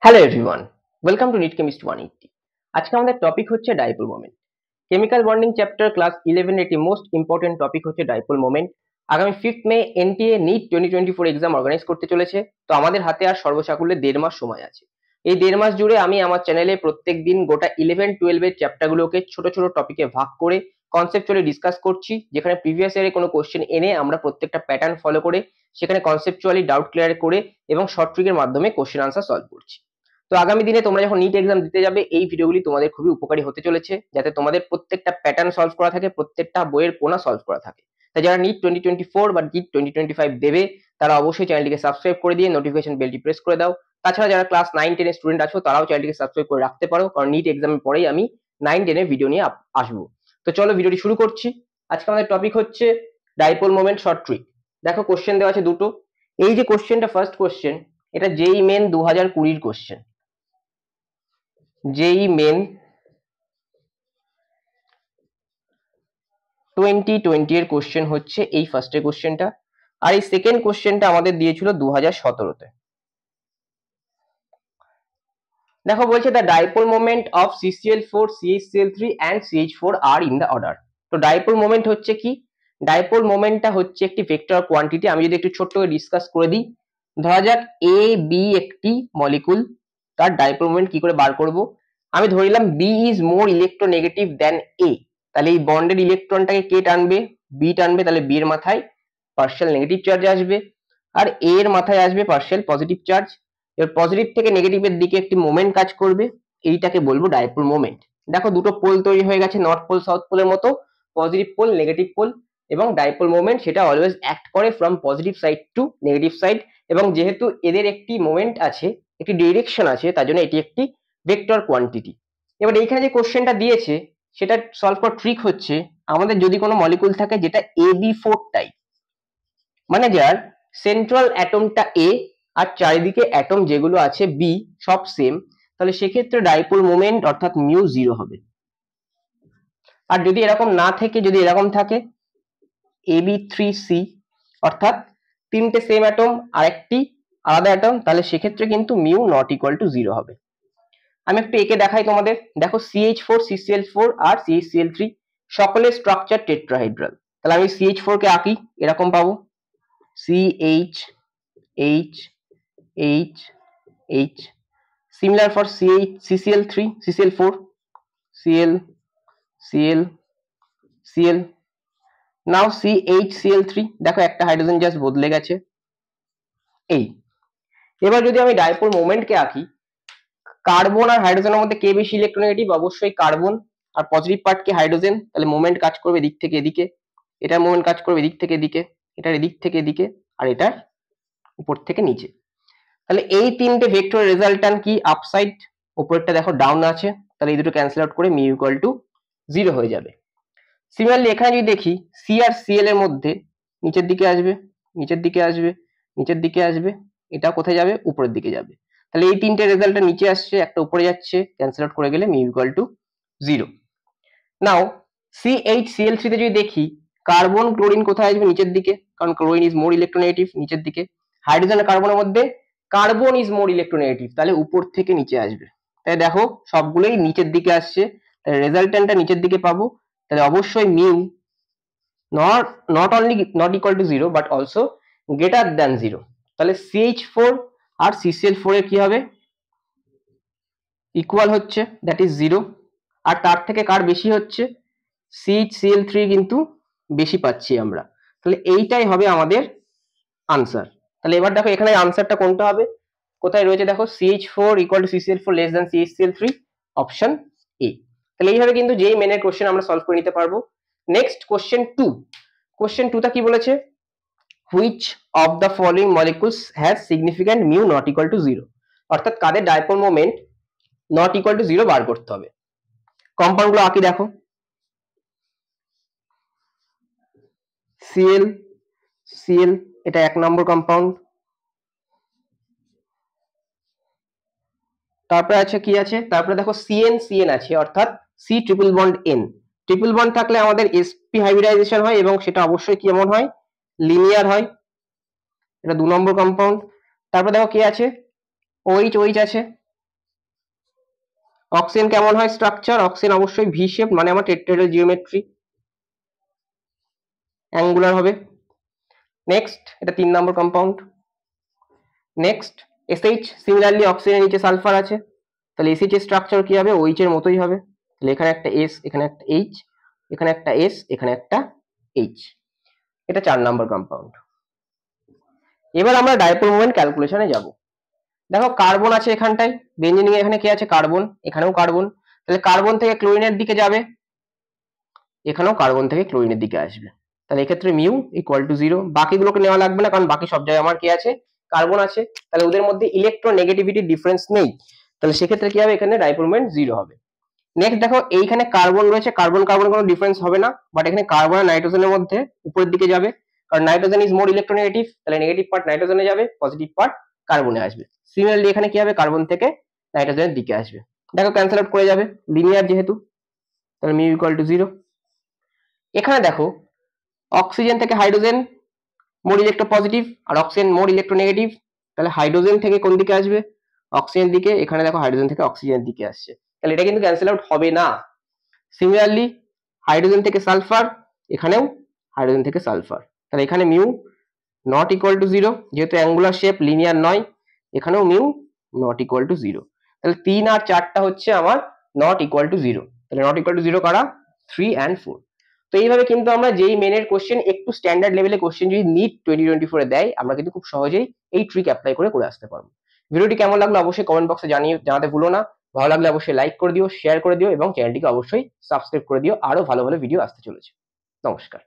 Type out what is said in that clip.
Hello everyone, welcome to NEET chemistry 180। আজকে আমাদের topic হচ্ছে dipole moment. Chemical bonding chapter class 11 একটি most important topic হচ্ছে dipole moment. আগামী 5 May NTA NEET 2024 exam organise করতে চলেছে। তো আমাদের হাতে আর সর্বসাকুল্যে 1.5 মাস সময় আছে। এই 1.5 মাস জুড়ে আমি আমার চ্যানেলে প্রত্যেক দিন গোটা 11-12 এর চ্যাপ্টারগুলোকে ছোট ছোট টপিকে ভাগ করে কনসেপচুয়ালি ডিসকাস করছি, যেখানে প্রিভিয়াস ইয়ারে কোনো কোশ্চেন এনে আমরা প্রত্যেকটা প্যাটার্ন ফলো করে সেখানে কনসেপচুয়ালি ডাউট ক্লিয়ার করে এবং শর্ট ট্রিকের মাধ্যমে কোশ্চেন আনসার সলভ করছি। তো আগামী দিনে তোমরা যখন নিট এক্সাম দিতে যাবে এই ভিডিওগুলি তোমাদের খুবই উপকারী হতে চলেছে, যাতে তোমাদের প্রত্যেকটা প্যাটার্ন সলভ করা থাকে, প্রত্যেকটা বইয়ের কোনা সলভ করা থাকে। তাই যারা নিট 2024 বা নিট 2025 দেবে তারা অবশ্যই চ্যানেলটিকে সাবস্ক্রাইব করে দিয়ে নোটিফিকেশন বেলটি প্রেস করে দাও। তাছাড়া যারা ক্লাস 9-10 এর স্টুডেন্ট আছো তারাও চ্যানেলটিকে সাবস্ক্রাইব করে রাখতে পারো, কারণ নিট এক্সামের পরেই আমি 9-10 এর ভিডিও নিয়ে আসবো। তো চলো ভিডিওটি শুরু করছি। আজকে আমাদের টপিক হচ্ছে ডাইপোল মোমেন্ট শর্ট ট্রিক। দেখো কোশ্চেন দেওয়া আছে দুটো। এই যে কোশ্চেনটা, ফার্স্ট কোশ্চেন, এটা জেই মেন 2020 কোশ্চেন। জেই মেন 2020 এর কোশ্চেন হচ্ছে এই ফার্স্টের কোশ্চেনটা। আর এই সেকেন্ড কোশ্চেনটা আমাদের দিয়েছিল 2017-তে। দেখো বলছে the dipole moment of CCl4, CHCl3 and CH4 are in the order. তো ডাইপোল মোমেন্ট হচ্ছে কি? ডাইপোল মোমেন্টটা হচ্ছে একটি ভেক্টর কোয়ান্টিটি। আমি যদি একটু ছোট্ট করে ডিসকাস করে দিই, ধরা যাক এ বি একটি মলিকুল, তার ডাইপোল মোমেন্ট কি করে বার করব? আমি ধরিলাম B is more electronegative than A, তাহলে এই বন্ডের ইলেকট্রনটাকে কে টানবে? বি টানবে, তাহলে বি এর মাথায় পার্শিয়াল নেগেটিভ চার্জ আসবে, আর এ এর মাথায় আসবে পার্শিয়াল পজিটিভ চার্জ। এবার পজিটিভ থেকে নেগেটিভের দিকে একটি মোমেন্ট কাজ করবে, এইটাকে বলবো ডাইপোল মোমেন্ট। দেখো দুটো পোল তৈরি হয়ে গেছে, নর্থ পোল সাউথ পোলের মতো, পজিটিভ পোল নেগেটিভ পোল, এবং ডাইপোল মোমেন্ট সেটা অলওয়েজ অ্যাক্ট করে from positive side to negative side. এবং যেহেতু এদের একটি মোমেন্ট আছে, একটি ডিরেকশন আছে, তার জন্য এটি একটি ভেক্টর কোয়ান্টিটি। এবার এইখানে যে কোশ্চেনটা দিয়েছে সেটা সলভ করার ট্রিক হচ্ছে, আমাদের যদি কোনো মলিকুল থাকে যেটা AB4 টাইপ, মানে যার সেন্ট্রাল অ্যাটমটা এ আর চারিদিকে অ্যাটম যেগুলো আছে বি সব সেম, তাহলে সেক্ষেত্রে ডাইপোল মোমেন্ট অর্থাৎ মিউ 0 হবে। আর যদি এরকম না থেকে, যদি এরকম থাকে AB3C, অর্থাৎ তিনটে সেম অ্যাটম আর একটি আলাদা অ্যাটম, তাহলে সেক্ষেত্রে কিন্তু মিউ নট ইকুয়াল টু 0 হবে। আমি একটু একে দেখাই তোমাদের। দেখো CH4, CCl4 আর CHCl3 সকলের স্ট্রাকচার টেট্রাহাইড্রাল। তাহলে আমি CH4 কে আঁকি, এরকম পাবো CH H H H. Similar for CCl3, CCl4, Cl Cl Cl. Now CHCl3, দেখো একটা হাইড্রোজেন জাস্ট বদলে গেছে এই। এবার যদি আমি ডাইপোল মোমেন্টকে আঁকি, কার্বন আর হাইড্রোজেনের মধ্যে কে বেশি ইলেকট্রোনেগেটিভ? অবশ্যই কার্বন। আর পজিটিভ পার্ট কি? হাইড্রোজেন। তাহলে মোমেন্ট কাজ করবে এদিক থেকে এদিকে, এটার মোমেন্ট কাজ করবে এদিক থেকে এদিকে, এটার এদিক থেকে এদিকে, আর এটার উপর থেকে নিচে। তাহলে এই তিনটে ভেক্টরের রেজাল্ট্যান্ট কি? আপসাইড। উপরেরটা দেখো ডাউন আছে, তাহলে এই দুটো ক্যান্সেল আউট করে মিউ ইকুয়াল টু 0 হয়ে যাবে। সিমিলারলি এখানে যদি দেখি সি আর সিএল এর মধ্যে নিচের দিকে আসবে, নিচের দিকে আসবে, নিচের দিকে আসবে, এটা কোথায় যাবে? উপরের দিকে যাবে। তাহলে এই তিনটে রেজাল্টটা নিচে আসছে, একটা উপরে যাচ্ছে, ক্যান্সেল আউট করে গেলে mu equal to 0। Now CHCl3 তে যদি দেখি, কার্বন ক্লোরিন কোথায় আসবে? নিচের দিকে, কারণ ক্লোরিন ইজ মোর ইলেকট্রোনেগেটিভ, নিচের দিকে। হাইড্রোজেন আর কার্বনের মধ্যে কার্বন ইজ মোর ইলেকট্রোনেগেটিভ, তাহলে উপর থেকে নিচে আসবে। তাই দেখো সবগুলোই নিচের দিকে আসছে, তাহলে রেজাল্ট্যান্টটা নিচের দিকে পাবো। তাহলে অবশ্যই mu not only not equal to 0 but also greater than 0। তাহলে CH4 আর CCl4 এর কি হবে? ইকুয়াল হচ্ছে, দ্যাট ইজ 0। আর তার থেকে কার বেশি হচ্ছে? CHCl3 কিন্তু বেশি পাচ্ছি আমরা। তাহলে এইটাই হবে আমাদের আনসার। তাহলে এবার দেখো এখানে আনসারটা কোনটা হবে, কোথায় রয়েছে দেখো, CH4 equal to CCl4 less than CHCl3, option A. তাহলে এইভাবে কিন্তু যেই মেনের কোশ্চেন আমরা সলভ করে নিতে পারবো। Next question 2। কোশ্চেন 2টা কি বলেছে? Which of the following molecules has significant mu not equal to 0, অর্থাৎ কাদের dipole moment not equal to 0 বার করতে হবে। কম্পাউন্ড গুলো আঁকি দেখো, Cl Cl, এটা 1 নম্বর কম্পাউন্ড। তারপরে আছে কি আছে? তারপরে দেখো CN CN আছে, অর্থাৎ C triple bond N। Triple bond থাকলে আমাদের sp হাইব্রিডাইজেশন হয়, এবং সেটা অবশ্যই কেমন হয়? লিনিয়ার হয়। এটা 2 নম্বর কম্পাউন্ড। তারপরে দেখো কি আছে? OH OH আছে, অক্সিজেন কেমন হয় স্ট্রাকচার? অক্সিজেন অবশ্যই ভি শেপ, মানে আমার টেট্রাহেড্রাল জিওমেট্রি, অ্যাঙ্গুলার হবে। নেক্সট, এটা 3 নম্বর কম্পাউন্ড। নেক্সট এসএইচ, সিমিলারলি অক্সিজেনের নিচে সালফার আছে, তাহলে এসএইচ এর স্ট্রাকচার কি হবে? ওইচ এর মতোই হবে। তাহলে এখানে একটা এস, এখানে একটা এইচ, এখানে একটা এস, এখানে একটা এইচ। এটা 4 নম্বর কম্পাউন্ড। এবার আমরা ডাইপোল মোমেন্ট ক্যালকুলেশনে যাব। দেখো কার্বন আছে এখানটায়, বেঞ্জিন এখানে কি আছে? কার্বন, এখানেও কার্বন, তাহলে কার্বন থেকে ক্লোরিনের দিকে যাবে, এখানেও কার্বন থেকে ক্লোরিনের দিকে আসবে, তাহলে এক্ষেত্রে মিউ ইকুয়াল টু 0। বাকিগুলোকে নেওয়া লাগবে না, কারণ বাকি সব জায়গায় আমার কি আছে? কার্বন আছে, তাহলে ওদের মধ্যে ইলেকট্রোনেগেটিভিটি ডিফারেন্স নেই, তাহলে সেক্ষেত্রে কি হবে? এখানে ডাইপোল মোমেন্ট 0 হবে। নেক্সট দেখো এইখানে কার্বন রয়েছে, কার্বন কার্বন কোনো ডিফারেন্স হবে না, বাট এখানে কার্বন আর নাইট্রোজেনের মধ্যে উপরের দিকে যাবে, কারণ নাইট্রোজেন ইজ মোর ইলেকট্রোনেগেটিভ, তাহলে নেগেটিভ পার্ট নাইট্রোজেনে যাবে, পজিটিভ পার্ট কার্বনে আসবে। সিমিলারলি এখানে কি হবে? কার্বন থেকে নাইট্রোজেনের দিকে আসবে। দেখো ক্যান্সেল আউট করে যাবে, লিনিয়ার যেহেতু, তাহলে মিউ ইকুয়াল টু 0। এখানে দেখো অক্সিজেন থেকে হাইড্রোজেন মোর ইলেকট্রো পজিটিভ, আর অক্সিজেন মোর ইলেকট্রোনেগেটিভ, তাহলে হাইড্রোজেন থেকে কোন দিকে আসবে? অক্সিজেন দিকে। এখানে দেখো হাইড্রোজেন থেকে অক্সিজেনের দিকে আসছে, তাহলে এটা কিন্তু ক্যান্সেল আউট হবে না। সিমিলারলি হাইড্রোজেন থেকে সালফার, এখানেও হাইড্রোজেন থেকে সালফার, তাহলে এখানে মিউ নট ইকুয়াল টু 0, যেহেতু অ্যাঙ্গুলার শেপ লিনিয়ার নয়, এখানেও মিউ নট ইকুয়াল টু 0, তাহলে 3 আর 4টা হচ্ছে আমার নট ইকুয়াল টু 0, তাহলে নট ইকুয়াল টু 0 কারা? 3 and 4। তো এইভাবে কিন্তু আমরা যেই মেনের কোশ্চেন একটু স্ট্যান্ডার্ড লেভেলে কোশ্চেন যদি নিট 2024 এ দেয়, আমরা কিন্তু খুব সহজেই এই ট্রিক অ্যাপ্লাই করে আসতে পারবো। ভিডিওটি কেমন লাগলো অবশ্যই কমেন্ট বক্সে জানাতে ভুলো না। ভালো লাগলে অবশ্যই লাইক করে দিও, শেয়ার করে দিও এবং চ্যানেলটিকে অবশ্যই সাবস্ক্রাইব করে দিও, আরো ভালো ভালো ভিডিও আসতে চলেছে। নমস্কার।